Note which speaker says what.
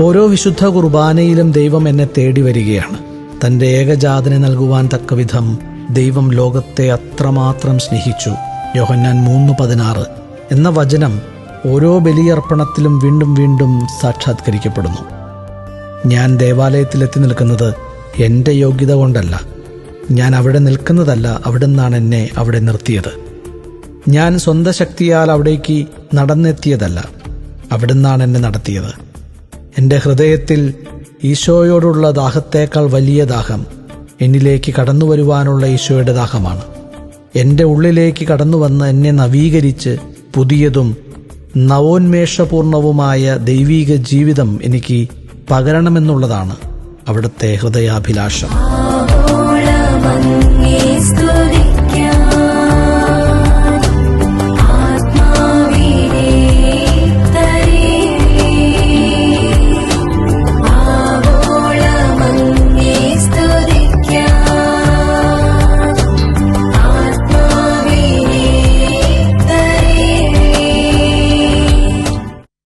Speaker 1: ഓരോ വിശുദ്ധ കുർബാനയിലും ദൈവം എന്നെ തേടി വരികയാണ്. തൻ്റെ ഏകജാതനെ നൽകുവാൻ തക്കവിധം ദൈവം ലോകത്തെ അത്രമാത്രം സ്നേഹിച്ചു. യോഹന്നാൻ 3:16 എന്ന വചനം ഓരോ ബലിയർപ്പണത്തിലും വീണ്ടും വീണ്ടും സാക്ഷാത്കരിക്കപ്പെടുന്നു. ഞാൻ ദേവാലയത്തിലെത്തി നിൽക്കുന്നത് എൻ്റെ യോഗ്യത കൊണ്ടല്ല. ഞാൻ അവിടെ നിൽക്കുന്നതല്ല, അവിടുന്നാണ് എന്നെ അവിടെ നിർത്തിയത്. ഞാൻ സ്വന്തം ശക്തിയാൽ അവിടേക്ക് നടന്നെത്തിയതല്ല, അവിടുന്നാണ് എന്നെ നടത്തിയത്. എൻ്റെ ഹൃദയത്തിൽ ഈശോയോടുള്ള ദാഹത്തേക്കാൾ വലിയ ദാഹം എന്നിലേക്ക് കടന്നു വരുവാനുള്ള ഈശോയുടെ ദാഹമാണ്. എൻ്റെ ഉള്ളിലേക്ക് കടന്നുവന്ന് എന്നെ നവീകരിച്ച് പുതിയതും നവോന്മേഷപൂർണവുമായ ദൈവീക ജീവിതം എനിക്ക് പകരണമെന്നുള്ളതാണ് അവിടുത്തെ ഹൃദയാഭിലാഷം.